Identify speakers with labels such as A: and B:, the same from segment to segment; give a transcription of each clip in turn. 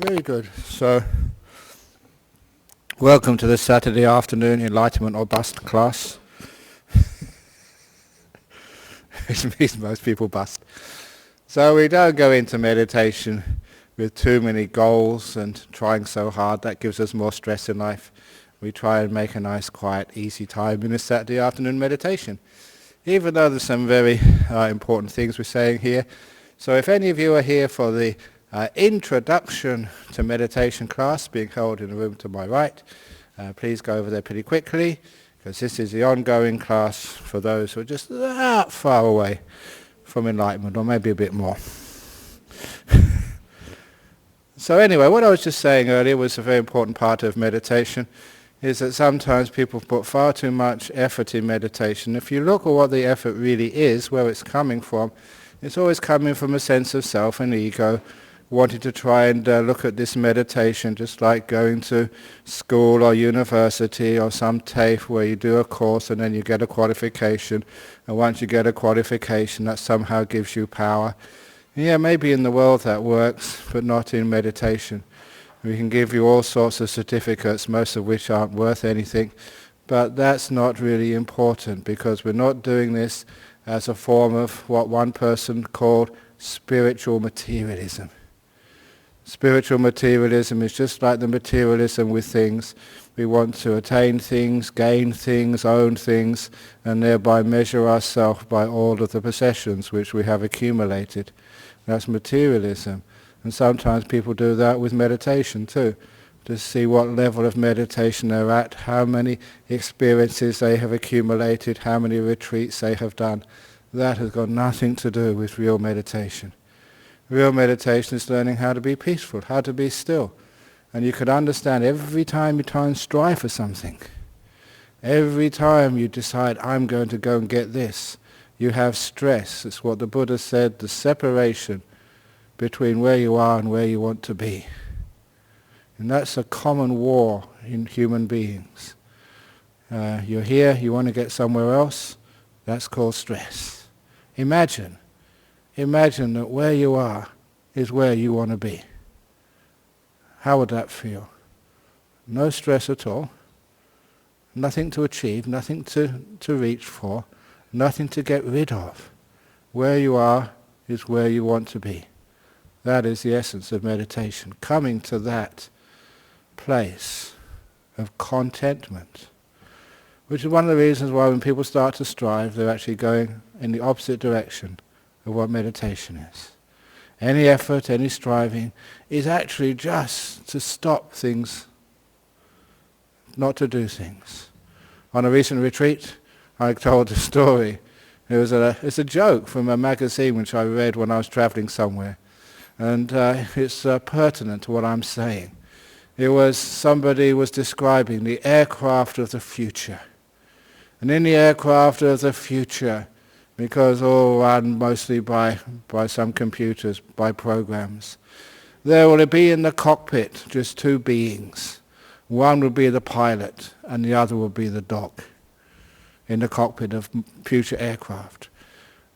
A: Very good. So, welcome to this Saturday afternoon Enlightenment or Bust class. Which means most people bust. So we don't go into meditation with too many goals and trying so hard. That gives us more stress in life. We try and make a nice, quiet, easy time in a Saturday afternoon meditation. Even though there's some very important things we're saying here. So if any of you are here for the introduction to meditation class being held in the room to my right, please go over there pretty quickly, because this is the ongoing class for those who are just that far away from enlightenment, or maybe a bit more. So anyway, what I was just saying earlier was a very important part of meditation, is that sometimes people put far too much effort in meditation. If you look at what the effort really is, where it's coming from, it's always coming from a sense of self and ego, wanting to try and look at this meditation just like going to school or university or some TAFE where you do a course and then you get a qualification, and once you get a qualification that somehow gives you power. Yeah, maybe in the world that works, but not in meditation. We can give you all sorts of certificates, most of which aren't worth anything, but that's not really important, because we're not doing this as a form of what one person called spiritual materialism. Spiritual materialism is just like the materialism with things. We want to attain things, gain things, own things, and thereby measure ourselves by all of the possessions which we have accumulated. That's materialism. And sometimes people do that with meditation too, to see what level of meditation they're at, how many experiences they have accumulated, how many retreats they have done. That has got nothing to do with real meditation. Real meditation is learning how to be peaceful, how to be still. And you could understand every time you try and strive for something, every time you decide, I'm going to go and get this, you have stress. It's what the Buddha said, the separation between where you are and where you want to be. And that's a common war in human beings. You're here, you want to get somewhere else, that's called stress. Imagine that where you are is where you want to be. How would that feel? No stress at all, nothing to achieve, nothing to reach for, nothing to get rid of. Where you are is where you want to be. That is the essence of meditation, coming to that place of contentment, which is one of the reasons why when people start to strive, they're actually going in the opposite direction of what meditation is. Any effort, any striving is actually just to stop things, not to do things. On a recent retreat, I told a story. It's a joke from a magazine which I read when I was traveling somewhere. And it's pertinent to what I'm saying. Somebody was describing the aircraft of the future. And in the aircraft of the future, because all run mostly by some computers, by programs, there will be in the cockpit just two beings. One will be the pilot and the other will be the dog in the cockpit of future aircraft.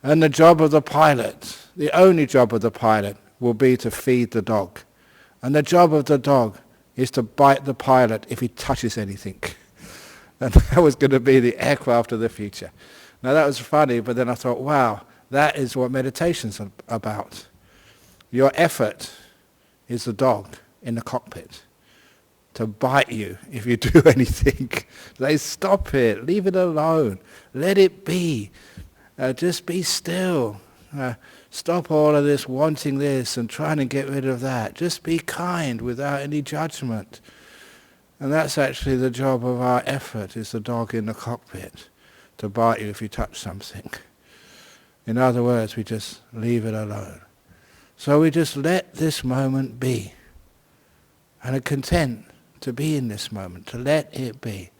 A: And the job of the pilot, the only job of the pilot, will be to feed the dog. And the job of the dog is to bite the pilot if he touches anything. And that was going to be the aircraft of the future. Now that was funny, but then I thought, wow, that is what meditation's about. Your effort is the dog in the cockpit to bite you if you do anything. Say, stop it, leave it alone, let it be. Just be still. Stop all of this wanting this and trying to get rid of that. Just be kind without any judgment. And that's actually the job of our effort, is the dog in the cockpit, to bite you if you touch something. In other words, we just leave it alone. So we just let this moment be, and are content to be in this moment, to let it be.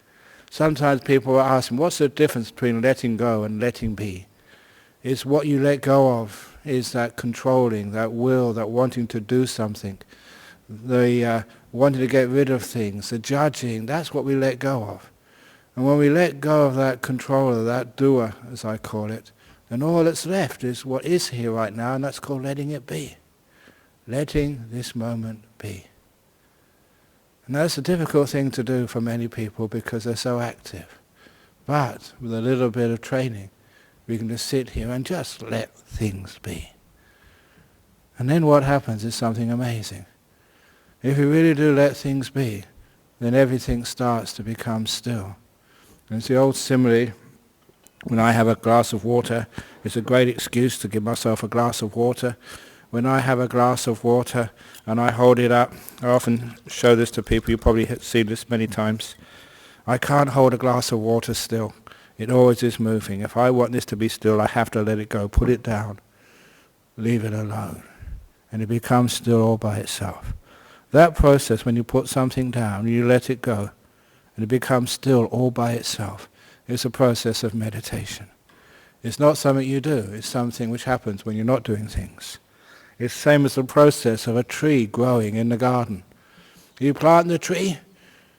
A: Sometimes people are asking, what's the difference between letting go and letting be? It's what you let go of, is that controlling, that will, that wanting to do something, the wanting to get rid of things, the judging. That's what we let go of. And when we let go of that controller, that doer, as I call it, then all that's left is what is here right now, and that's called letting it be. Letting this moment be. And that's a difficult thing to do for many people because they're so active. But with a little bit of training, we can just sit here and just let things be. And then what happens is something amazing. If we really do let things be, then everything starts to become still. And it's the old simile, when I have a glass of water, it's a great excuse to give myself a glass of water. When I have a glass of water and I hold it up, I often show this to people, you probably have seen this many times. I can't hold a glass of water still. It always is moving. If I want this to be still, I have to let it go, put it down, leave it alone. And it becomes still all by itself. That process, when you put something down, you let it go, and it becomes still all by itself, is a process of meditation. It's not something you do, it's something which happens when you're not doing things. It's the same as the process of a tree growing in the garden. You plant the tree,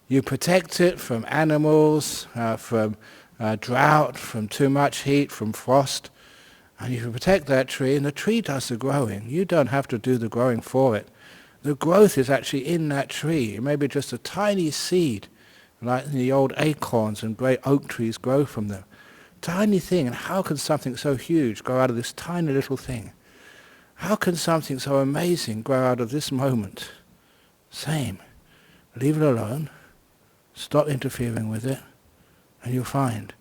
A: you protect it from animals, from drought, from too much heat, from frost, and you protect that tree, and the tree does the growing. You don't have to do the growing for it. The growth is actually in that tree. It may be just a tiny seed, like the old acorns and great oak trees grow from them. Tiny thing, and how can something so huge grow out of this tiny little thing? How can something so amazing grow out of this moment? Same. Leave it alone, stop interfering with it, and you'll find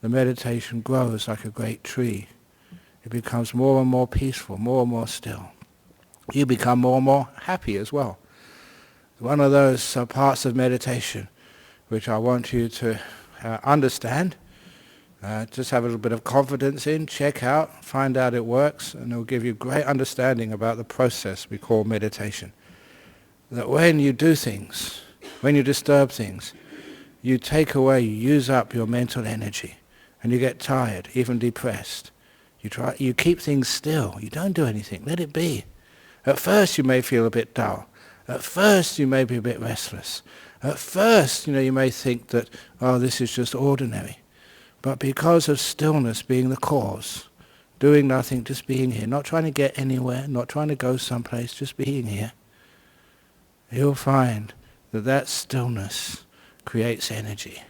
A: the meditation grows like a great tree. It becomes more and more peaceful, more and more still. You become more and more happy as well. One of those parts of meditation which I want you to understand, just have a little bit of confidence in, check out, find out it works, and it will give you great understanding about the process we call meditation. That when you do things, when you disturb things, you take away, you use up your mental energy, and you get tired, even depressed. You keep things still, you don't do anything, let it be. At first you may feel a bit dull. At first you may be a bit restless. At first, you may think that, this is just ordinary. But because of stillness being the cause, doing nothing, just being here, not trying to get anywhere, not trying to go someplace, just being here, you'll find that stillness creates energy.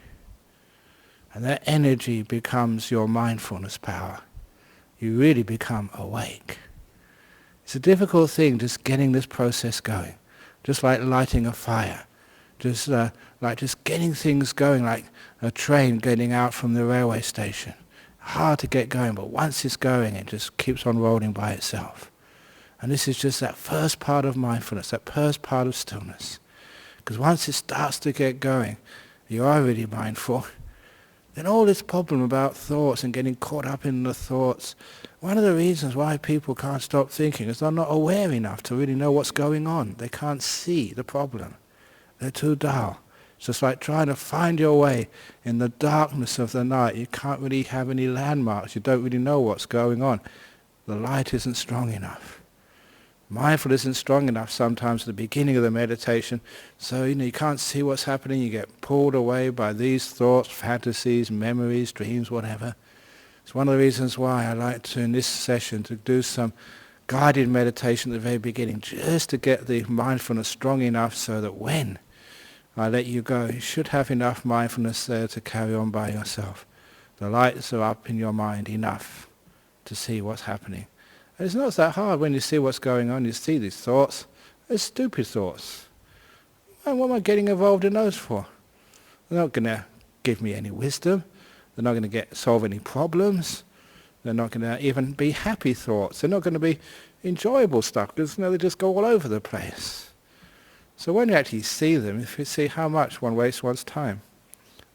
A: And that energy becomes your mindfulness power. You really become awake. It's a difficult thing just getting this process going, just like lighting a fire, just getting things going like a train getting out from the railway station. Hard to get going, but once it's going, it just keeps on rolling by itself. And this is just that first part of mindfulness, that first part of stillness. Because once it starts to get going, you are really mindful. Then all this problem about thoughts and getting caught up in the thoughts, one of the reasons why people can't stop thinking is they're not aware enough to really know what's going on. They can't see the problem. They're too dull. It's just like trying to find your way in the darkness of the night. You can't really have any landmarks. You don't really know what's going on. The light isn't strong enough. Mindfulness isn't strong enough sometimes at the beginning of the meditation, so you can't see what's happening. You get pulled away by these thoughts, fantasies, memories, dreams, whatever. It's one of the reasons why I like to, in this session, to do some guided meditation at the very beginning, just to get the mindfulness strong enough so that when I let you go, you should have enough mindfulness there to carry on by yourself. The lights are up in your mind enough to see what's happening. And it's not that hard when you see what's going on. You see these thoughts. They're stupid thoughts. And what am I getting involved in those for? They're not going to give me any wisdom. They're not going to solve any problems. They're not going to even be happy thoughts. They're not going to be enjoyable stuff because they just go all over the place. So when you actually see them, if you see how much one wastes one's time.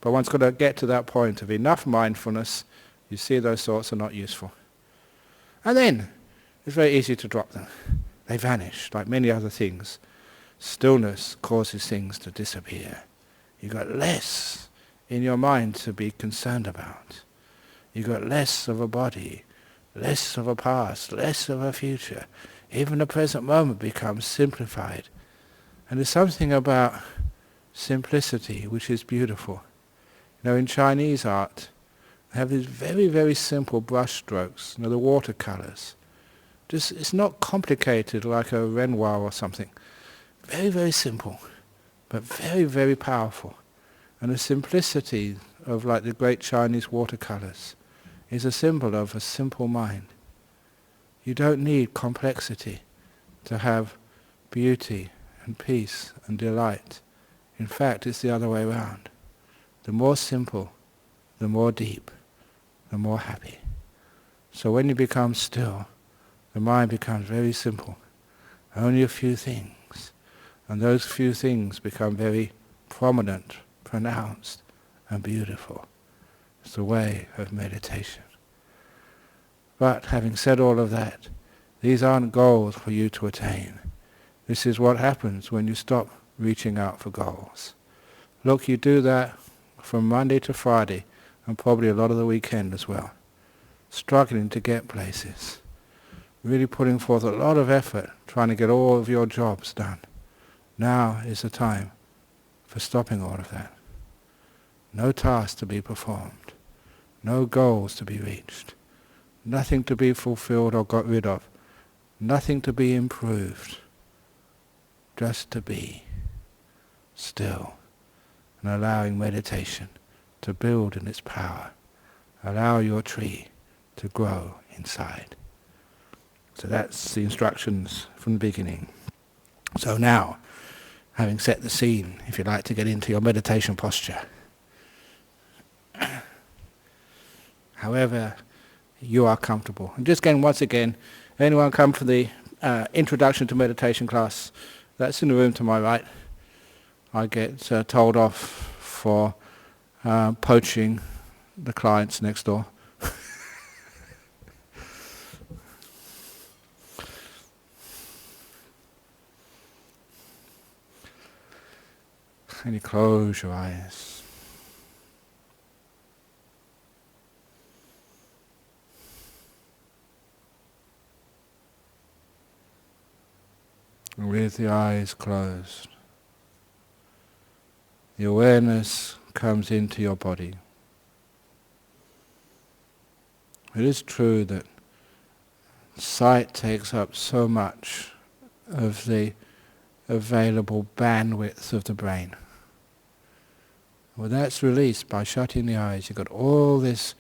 A: But one's got to get to that point of enough mindfulness, you see those thoughts are not useful. And then it's very easy to drop them. They vanish, like many other things. Stillness causes things to disappear. You've got less in your mind to be concerned about. You've got less of a body, less of a past, less of a future. Even the present moment becomes simplified. And there's something about simplicity which is beautiful. In Chinese art, they have these very, very simple brush strokes, the watercolors. It's not complicated like a Renoir or something. Very, very simple. but very, very powerful. And the simplicity of like the great Chinese watercolors is a symbol of a simple mind. You don't need complexity to have beauty and peace and delight. In fact, it's the other way around. The more simple, the more deep, the more happy. So when you become still, the mind becomes very simple. Only a few things. And those few things become very prominent, pronounced, and beautiful. It's the way of meditation. But having said all of that, these aren't goals for you to attain. This is what happens when you stop reaching out for goals. Look, you do that from Monday to Friday, and probably a lot of the weekend as well. Struggling to get places. Really putting forth a lot of effort trying to get all of your jobs done. Now is the time for stopping all of that. No task to be performed. No goals to be reached. Nothing to be fulfilled or got rid of. Nothing to be improved. Just to be still and allowing meditation to build in its power. Allow your tree to grow inside. So that's the instructions from the beginning. So now, having set the scene, if you'd like to get into your meditation posture, however you are comfortable. And just again, once again, anyone come for the introduction to meditation class, that's in the room to my right. I get told off for poaching the clients next door. And you close your eyes. And with the eyes closed, the awareness comes into your body. It is true that sight takes up so much of the available bandwidth of the brain. Well, that's released by shutting the eyes. You've got all this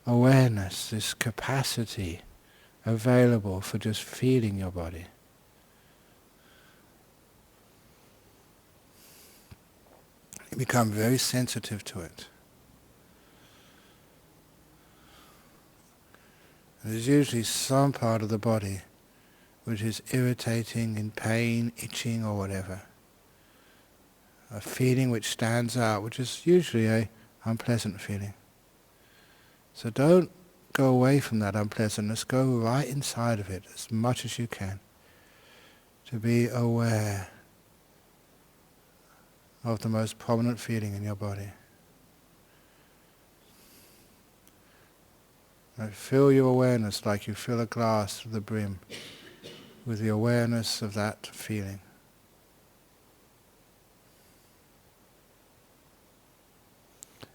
A: awareness, this capacity available for just feeling your body. You become very sensitive to it. There's usually some part of the body which is irritating, in pain, itching or whatever. A feeling which stands out, which is usually an unpleasant feeling. So don't go away from that unpleasantness, go right inside of it as much as you can. To be aware of the most prominent feeling in your body. And fill your awareness like you fill a glass to the brim with the awareness of that feeling.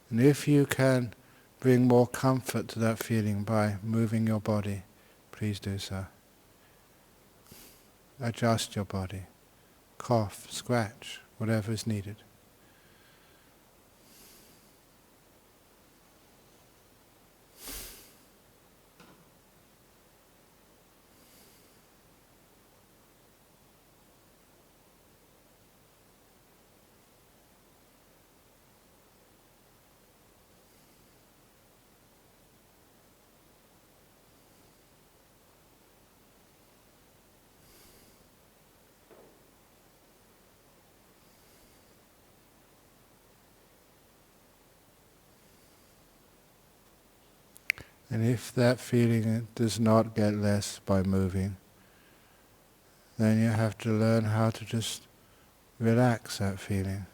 A: And if you can bring more comfort to that feeling by moving your body, please do so. Adjust your body. Cough, scratch, whatever is needed. And if that feeling does not get less by moving, then you have to learn how to just relax that feeling.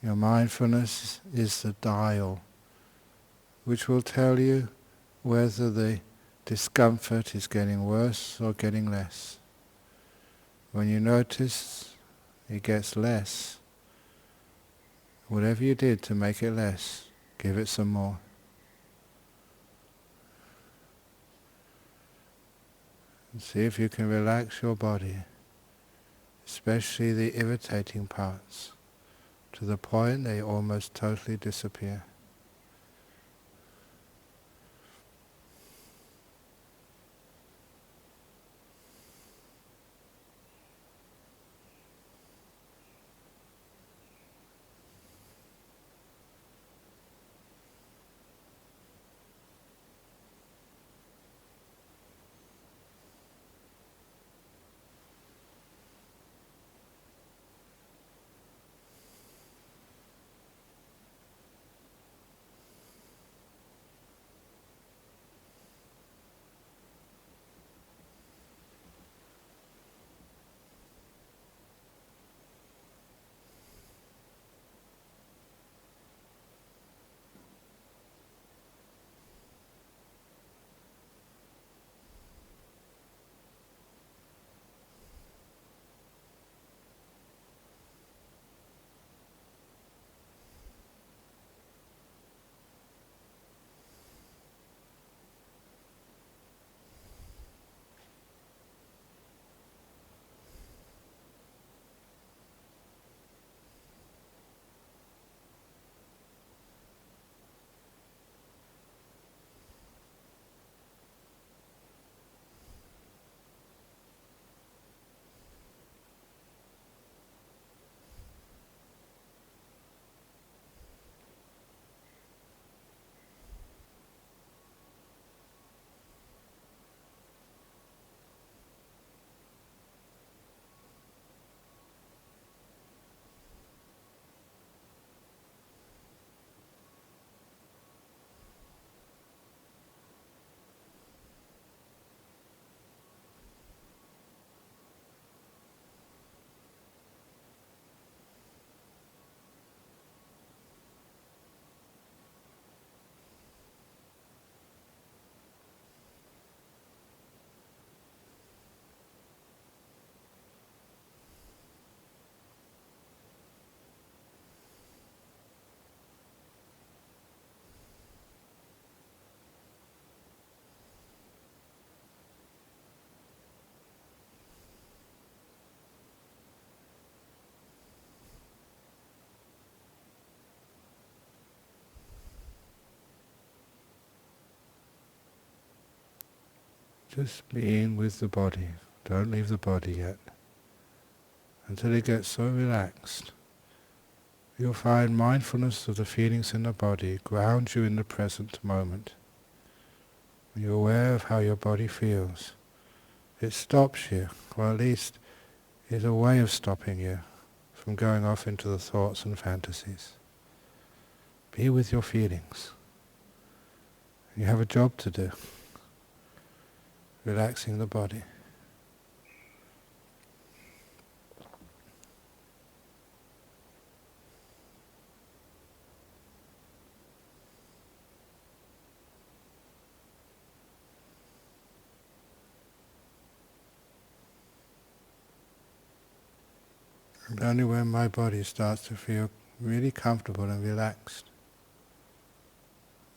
A: Your mindfulness is the dial which will tell you whether the discomfort is getting worse or getting less. When you notice it gets less, whatever you did to make it less, give it some more. And see if you can relax your body especially the irritating parts, to the point they almost totally disappear. Just being with the body. Don't leave the body yet. Until it gets so relaxed, you'll find mindfulness of the feelings in the body grounds you in the present moment. When you're aware of how your body feels, it stops you, or at least is a way of stopping you from going off into the thoughts and fantasies. Be with your feelings. You have a job to do. Relaxing the body. And only when my body starts to feel really comfortable and relaxed,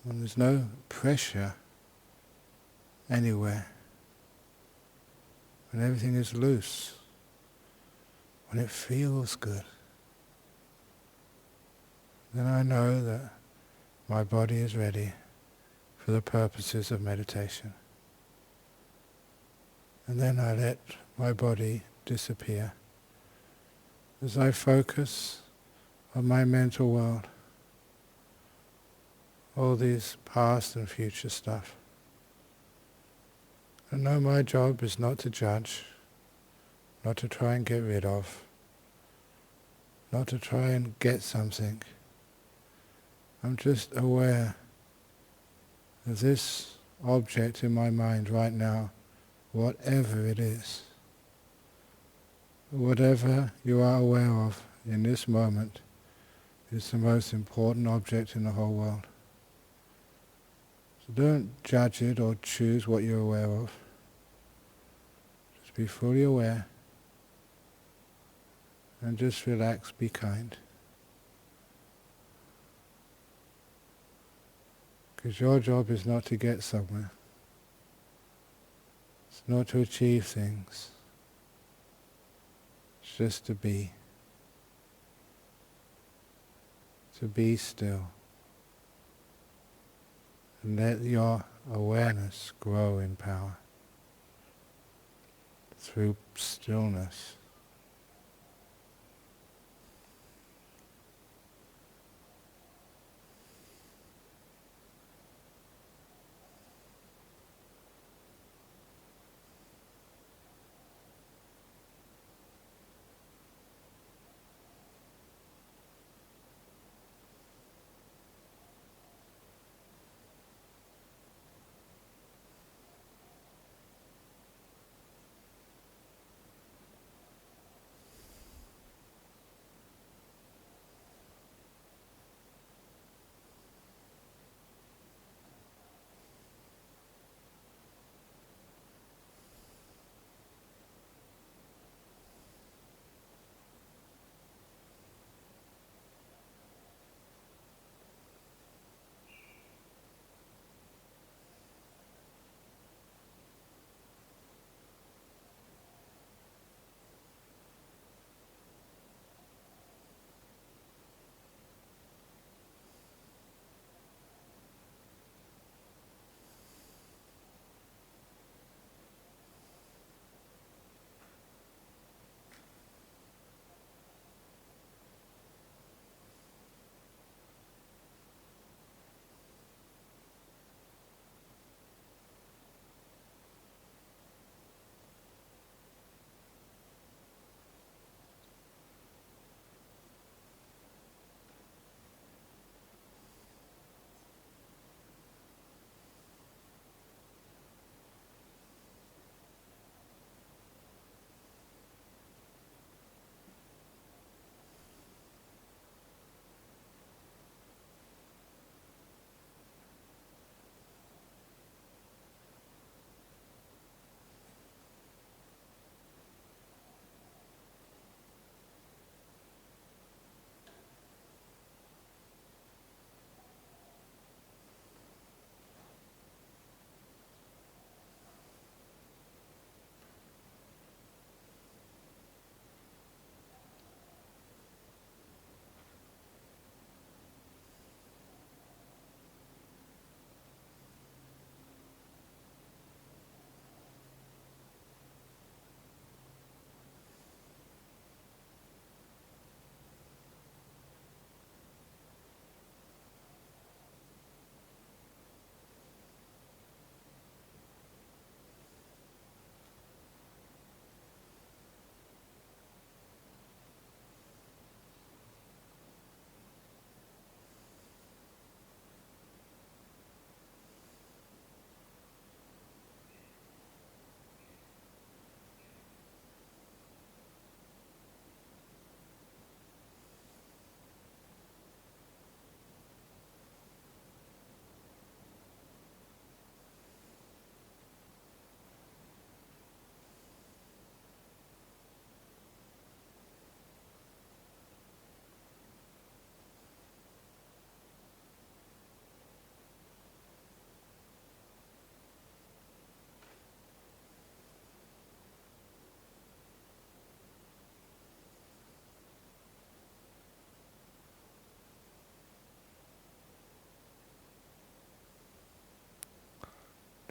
A: when there's no pressure anywhere, when everything is loose, when it feels good, then I know that my body is ready for the purposes of meditation. And then I let my body disappear as I focus on my mental world, all these past and future stuff. And know my job is not to judge, not to try and get rid of, not to try and get something. I'm just aware of this object in my mind right now, whatever it is. Whatever you are aware of in this moment is the most important object in the whole world. So don't judge it or choose what you're aware of. Just be fully aware and just relax, be kind. Because your job is not to get somewhere. It's not to achieve things. It's just to be still, and let your awareness grow in power through stillness.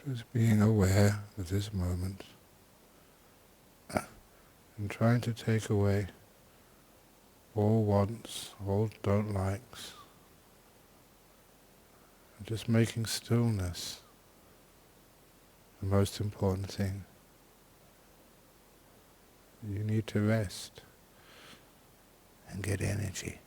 A: Just being aware of this moment and trying to take away all wants, all don't likes, and just making stillness the most important thing. You need to rest and get energy.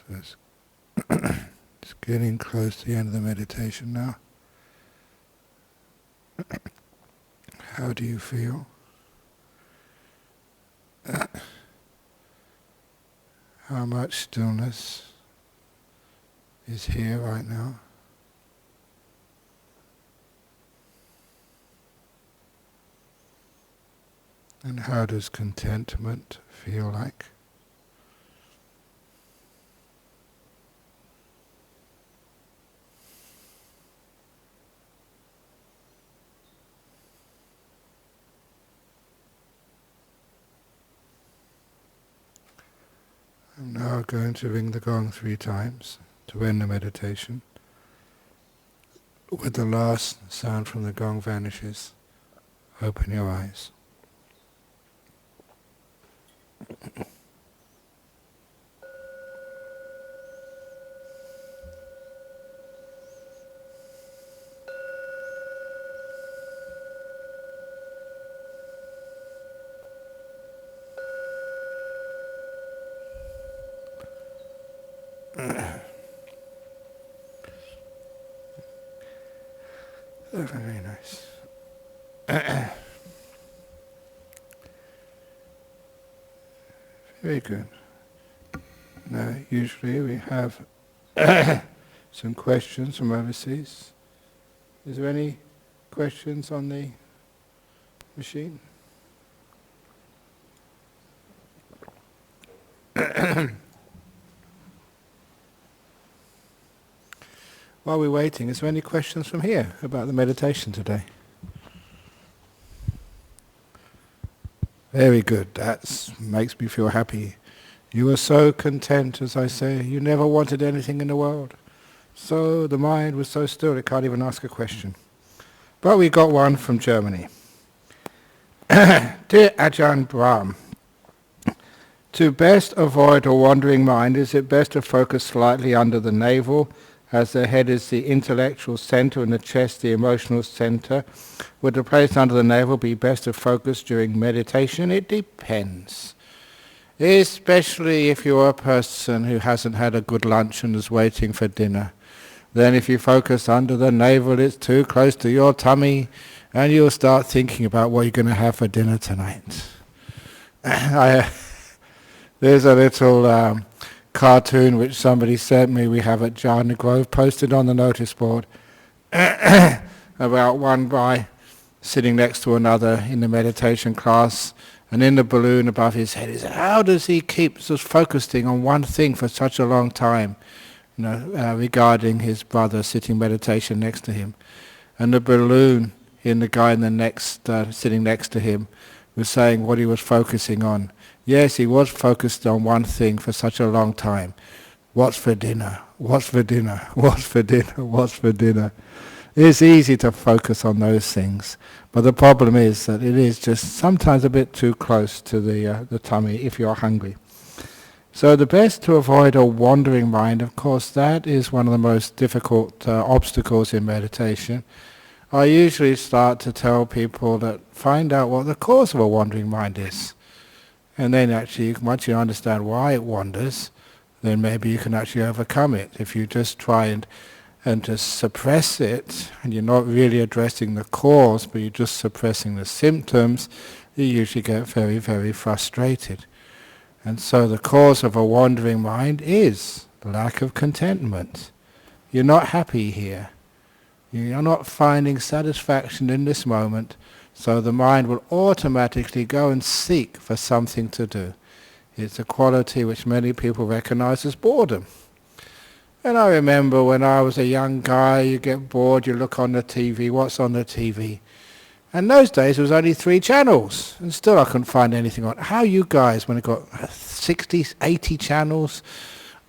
A: So it's getting close to the end of the meditation now. How do you feel? How much stillness is here right now? And how does contentment feel like? I'm now going to ring the gong 3 times to end the meditation. When the last sound from the gong vanishes, open your eyes. Oh, very nice. Very good. Now, usually we have some questions from overseas. Is there any questions on the machine? While we're waiting, is there any questions from here about the meditation today? Very good. That makes me feel happy. You were so content, as I say. You never wanted anything in the world. So the mind was so still it can't even ask a question. But we got one from Germany. Dear Ajahn Brahm, to best avoid a wandering mind, is it best to focus slightly under the navel, as the head is the intellectual center and the chest the emotional center? Would the place under the navel be best to focus during meditation? It depends. Especially if you're a person who hasn't had a good lunch and is waiting for dinner. Then if you focus under the navel, it's too close to your tummy and you'll start thinking about what you're going to have for dinner tonight. There's a little cartoon which somebody sent me, we have at Jhana Grove, posted on the notice board, about one guy sitting next to another in the meditation class, and in the balloon above his head, he said, how does he keep just focusing on one thing for such a long time? Regarding his brother sitting meditation next to him. And the balloon in the guy in the next, sitting next to him, was saying what he was focusing on. Yes, he was focused on one thing for such a long time. What's for dinner? What's for dinner? What's for dinner? What's for dinner? It's easy to focus on those things, but the problem is that it is just sometimes a bit too close to the tummy if you're hungry. So the best to avoid a wandering mind, of course, that is one of the most difficult obstacles in meditation. I usually start to tell people that find out what the cause of a wandering mind is. And then actually, once you understand why it wanders, then maybe you can actually overcome it. If you just try and just suppress it, and you're not really addressing the cause, but you're just suppressing the symptoms, you usually get very, very frustrated. And so the cause of a wandering mind is lack of contentment. You're not happy here. You're not finding satisfaction in this moment, so the mind will automatically go and seek for something to do. It's a quality which many people recognize as boredom. And I remember when I was a young guy, you get bored, you look on the TV, what's on the TV? And those days there was only 3 channels, and still I couldn't find anything on. How you guys, when it got 60, 80 channels,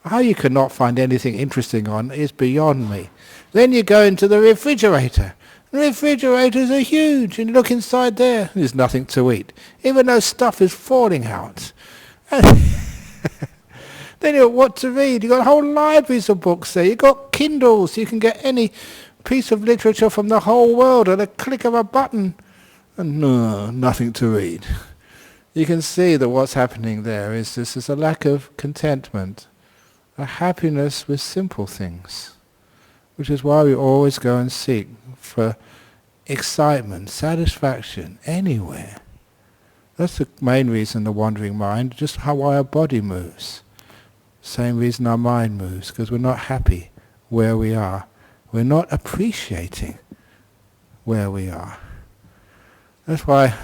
A: how you could not find anything interesting on is beyond me. Then you go into the refrigerator. The refrigerators are huge, and you look inside there, there's nothing to eat, even though stuff is falling out. Then you got what to read. You got whole libraries of books there. You got Kindles. You can get any piece of literature from the whole world at a click of a button, and no, nothing to read. You can see that what's happening there is this is a lack of contentment, a happiness with simple things, which is why we always go and seek for excitement, satisfaction, anywhere. That's the main reason the wandering mind, just why our body moves. Same reason our mind moves, because we're not happy where we are. We're not appreciating where we are. That's why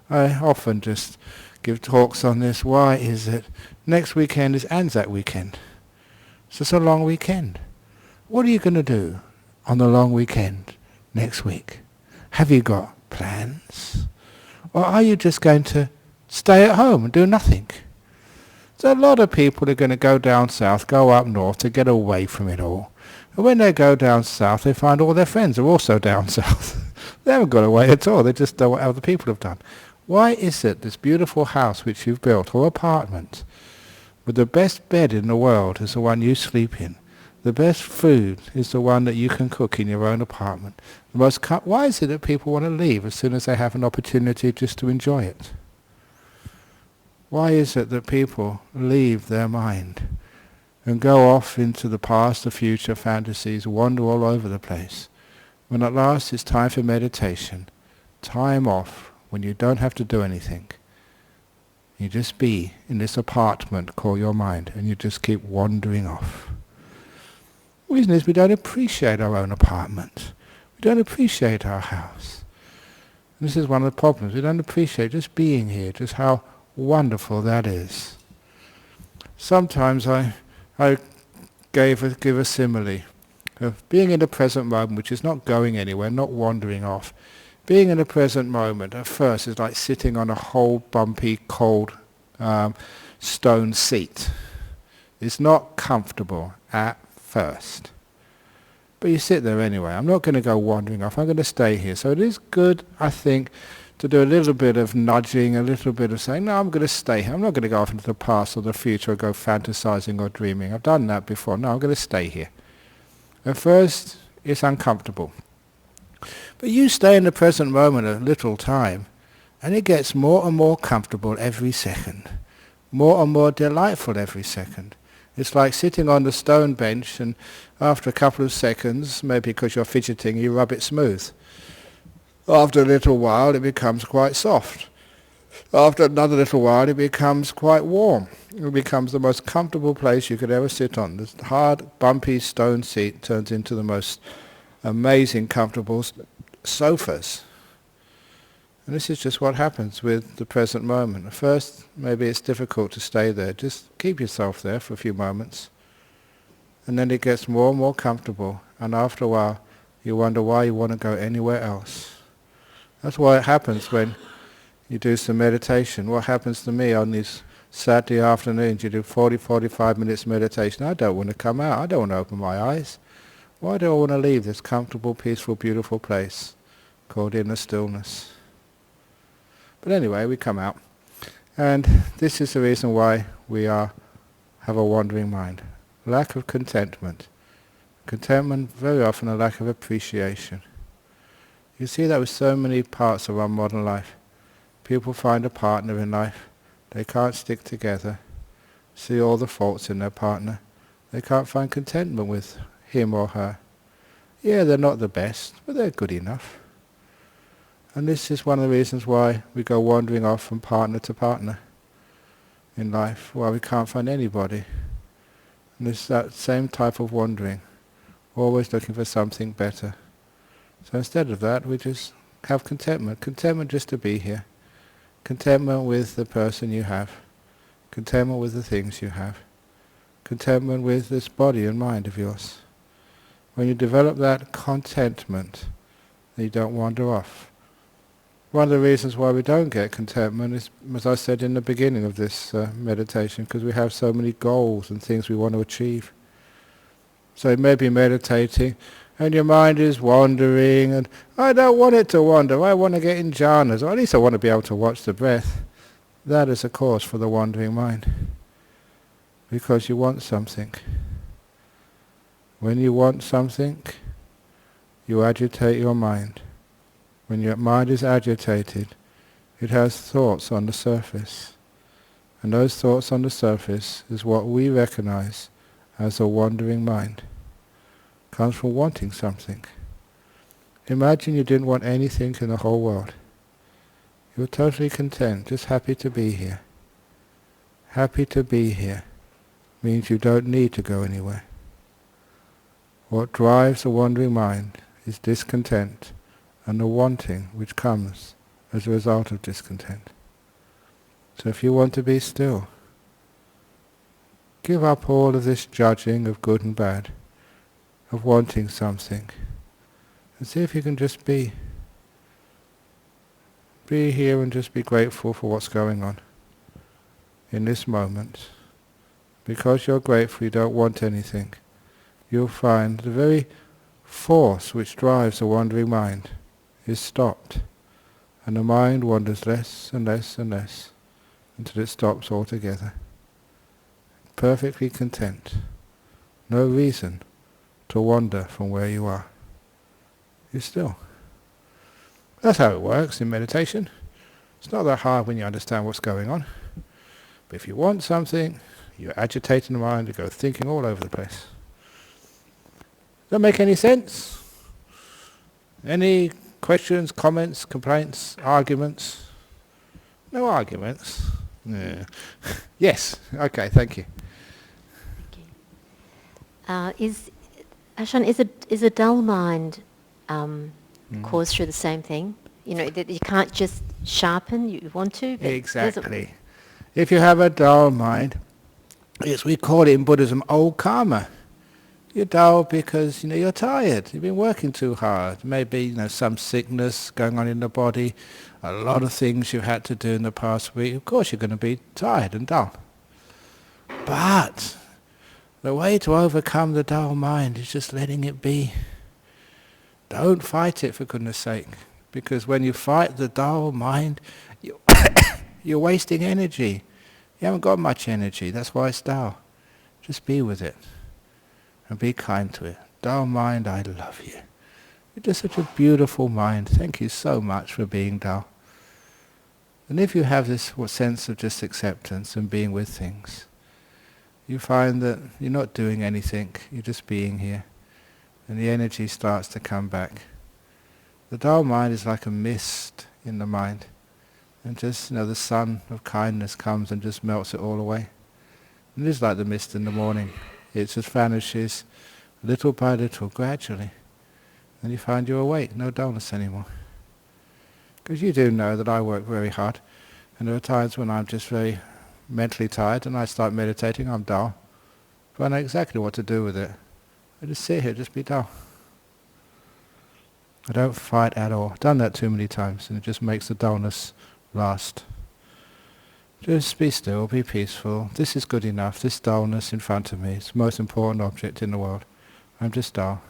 A: I often just give talks on this. Why is it next weekend is Anzac weekend? So it's a long weekend. What are you going to do on the long weekend next week? Have you got plans? Or are you just going to stay at home and do nothing? So a lot of people are going to go down south, go up north to get away from it all. And when they go down south, they find all their friends are also down south. They haven't got away at all. They just do what other people have done. Why is it this beautiful house which you've built, or apartment, with the best bed in the world is the one you sleep in? The best food is the one that you can cook in your own apartment. Why is it that people want to leave as soon as they have an opportunity just to enjoy it? Why is it that people leave their mind and go off into the past, the future, fantasies, wander all over the place, when at last it's time for meditation, time off, when you don't have to do anything? You just be in this apartment called your mind, and you just keep wandering off. The reason is we don't appreciate our own apartment. We don't appreciate our house. And this is one of the problems. We don't appreciate just being here, just how wonderful that is. Sometimes I give a simile of being in the present moment, which is not going anywhere, not wandering off. Being in the present moment at first is like sitting on a whole bumpy, cold stone seat. It's not comfortable at first. But you sit there anyway. I'm not going to go wandering off. I'm going to stay here. So it is good, I think, to do a little bit of nudging, a little bit of saying, no, I'm going to stay here. I'm not going to go off into the past or the future or go fantasizing or dreaming. I've done that before. No, I'm going to stay here. At first, it's uncomfortable. But you stay in the present moment a little time, and it gets more and more comfortable every second. More and more delightful every second. It's like sitting on the stone bench, and after a couple of seconds, maybe because you're fidgeting, you rub it smooth. After a little while, it becomes quite soft. After another little while, it becomes quite warm. It becomes the most comfortable place you could ever sit on. This hard, bumpy stone seat turns into the most amazing, comfortable sofas. And this is just what happens with the present moment. At first, maybe it's difficult to stay there. Just keep yourself there for a few moments. And then it gets more and more comfortable. And after a while, you wonder why you want to go anywhere else. That's why it happens when you do some meditation. What happens to me on these Saturday afternoons, you do 45 minutes meditation. I don't want to come out. I don't want to open my eyes. Why do I want to leave this comfortable, peaceful, beautiful place called inner stillness? But anyway, we come out. And this is the reason why we have a wandering mind. Lack of contentment. Contentment, very often a lack of appreciation. You see that with so many parts of our modern life. People find a partner in life. They can't stick together. See all the faults in their partner. They can't find contentment with him or her. Yeah, they're not the best, but they're good enough. And this is one of the reasons why we go wandering off from partner to partner in life, why we can't find anybody. And it's that same type of wandering, always looking for something better. So instead of that, we just have contentment. Contentment just to be here. Contentment with the person you have. Contentment with the things you have. Contentment with this body and mind of yours. When you develop that contentment, you don't wander off. One of the reasons why we don't get contentment is, as I said in the beginning of this meditation, because we have so many goals and things we want to achieve. So you may be meditating, and your mind is wandering, and I don't want it to wander. I want to get in jhanas, or at least I want to be able to watch the breath. That is a cause for the wandering mind, because you want something. When you want something, you agitate your mind. When your mind is agitated, it has thoughts on the surface. And those thoughts on the surface is what we recognize as a wandering mind. Comes from wanting something. Imagine you didn't want anything in the whole world. You were totally content, just happy to be here. Happy to be here means you don't need to go anywhere. What drives a wandering mind is discontent and the wanting which comes as a result of discontent. So if you want to be still, give up all of this judging of good and bad, of wanting something, and see if you can just be. Be here and just be grateful for what's going on in this moment. Because you're grateful, you don't want anything, you'll find the very force which drives the wandering mind is stopped, and the mind wanders less and less and less until it stops altogether. Perfectly content. No reason to wander from where you are. You're still. That's how it works in meditation. It's not that hard when you understand what's going on. But if you want something, you're agitating the mind, you go thinking all over the place. Does that make any sense? Any questions, comments, complaints, arguments? No arguments? Yeah. Yes. Okay, thank you.
B: Ajahn, is a dull mind caused through the same thing? You know, that you can't just sharpen, you want to? But
A: exactly. If you have a dull mind, yes, we call it in Buddhism old karma. You're dull because you're tired. You've been working too hard. Maybe some sickness going on in the body, a lot of things you've had to do in the past week. Of course you're going to be tired and dull. But the way to overcome the dull mind is just letting it be. Don't fight it, for goodness sake, because when you fight the dull mind, you're wasting energy. You haven't got much energy. That's why it's dull. Just be with it. And be kind to it. Dull mind, I love you. You're just such a beautiful mind. Thank you so much for being dull. And if you have this sense of just acceptance and being with things, you find that you're not doing anything, you're just being here. And the energy starts to come back. The dull mind is like a mist in the mind. And just, the sun of kindness comes and just melts it all away. And it is like the mist in the morning. It just vanishes little by little, gradually. And you find you're awake, no dullness anymore. Because you do know that I work very hard. And there are times when I'm just very mentally tired and I start meditating, I'm dull. But I know exactly what to do with it. I just sit here, just be dull. I don't fight at all. I've done that too many times and it just makes the dullness last. Just be still, be peaceful. This is good enough. This dullness in front of me is the most important object in the world. I'm just dull.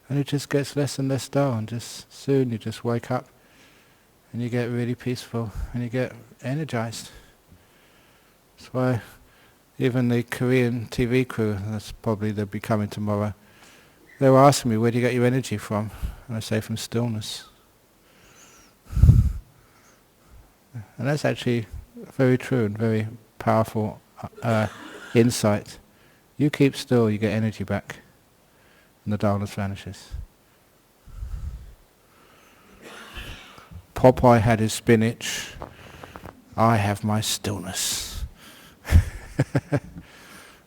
A: And it just gets less and less dull, and just soon you just wake up and you get really peaceful and you get energized. That's why even the Korean TV crew, that's probably they'll be coming tomorrow, they were asking me, where do you get your energy from? And I say, from stillness. And that's actually very true and very powerful insight. You keep still, you get energy back, and the dullness vanishes. Popeye had his spinach, I have my stillness.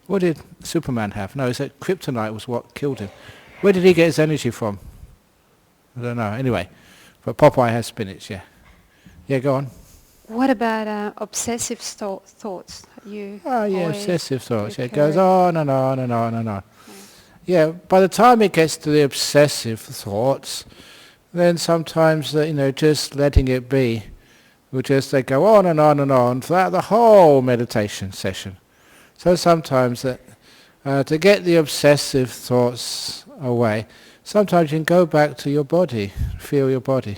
A: What did Superman have? No, he said kryptonite was what killed him. Where did he get his energy from? I don't know. Anyway, but Popeye has spinach, yeah. Yeah, go on.
C: What about obsessive thoughts?
A: Obsessive thoughts. Yeah, it goes on and on and on and on. Yeah, by the time it gets to the obsessive thoughts, then sometimes, just letting it be, they go on and on and on throughout the whole meditation session. So sometimes to get the obsessive thoughts away, sometimes you can go back to your body, feel your body.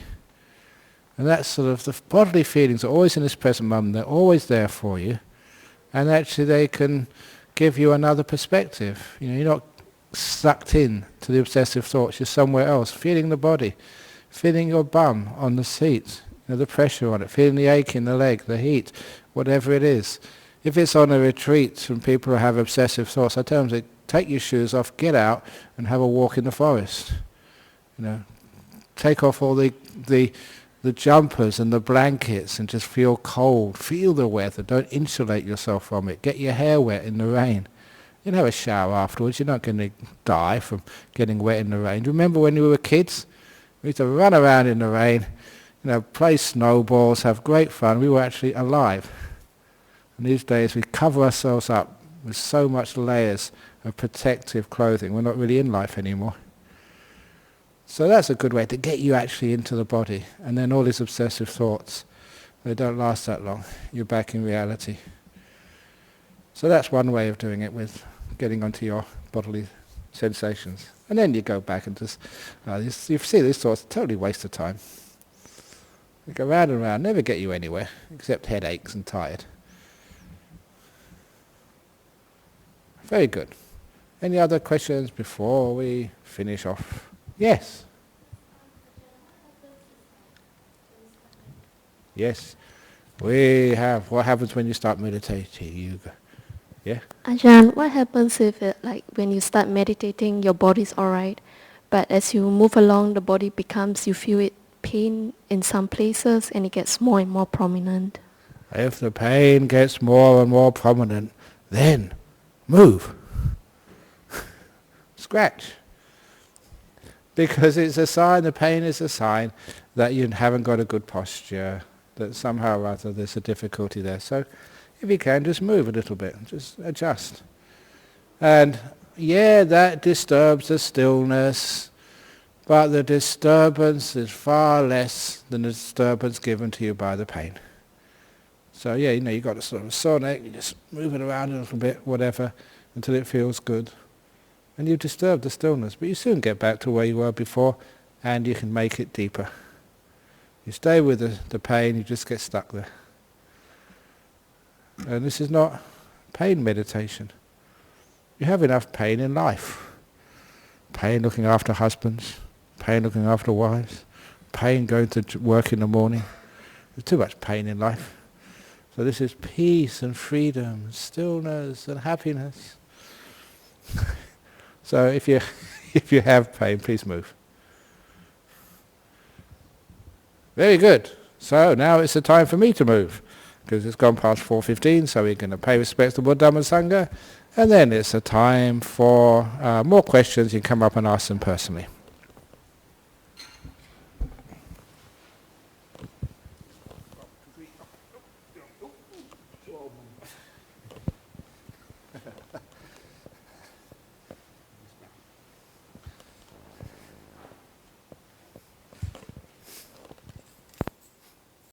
A: And that's sort of, the bodily feelings are always in this present moment, they're always there for you. And actually they can give you another perspective. You're not sucked in to the obsessive thoughts, you're somewhere else, feeling the body, feeling your bum on the seat, the pressure on it, feeling the ache in the leg, the heat, whatever it is. If it's on a retreat and people have obsessive thoughts, I tell them, take your shoes off, get out and have a walk in the forest. Take off all the jumpers and the blankets and just feel cold. Feel the weather. Don't insulate yourself from it. Get your hair wet in the rain. You can have a shower afterwards. You're not going to die from getting wet in the rain. Remember when we were kids? We used to run around in the rain, play snowballs, have great fun. We were actually alive. And these days we cover ourselves up with so much layers of protective clothing. We're not really in life anymore. So that's a good way to get you actually into the body. And then all these obsessive thoughts, they don't last that long. You're back in reality. So that's one way of doing it, with getting onto your bodily sensations. And then you go back and just, you see these thoughts, totally waste of time. They go round and round, never get you anywhere, except headaches and tired. Very good. Any other questions before we finish off? Yes. Yes. We have. What happens when you start meditating? Yeah?
D: Ajahn, what happens if when you start meditating, your body's alright, but as you move along, the body becomes, you feel it pain in some places and it gets more and more prominent?
A: If the pain gets more and more prominent, then move. Scratch. Because it's a sign, the pain is a sign that you haven't got a good posture, that somehow or other there's a difficulty there. So if you can, just move a little bit, just adjust. And that disturbs the stillness, but the disturbance is far less than the disturbance given to you by the pain. So you've got a sort of sore neck, you just move it around a little bit, whatever, until it feels good. And you disturb the stillness, but you soon get back to where you were before, and you can make it deeper. You stay with the pain, you just get stuck there. And this is not pain meditation. You have enough pain in life. Pain looking after husbands, pain looking after wives, pain going to work in the morning. There's too much pain in life. So this is peace and freedom, stillness and happiness. So if you have pain, please move. Very good. So now it's the time for me to move, because it's gone past 4:15, so we're going to pay respects to Buddha, Dhamma, Sangha, and then it's a time for more questions. You can come up and ask them personally.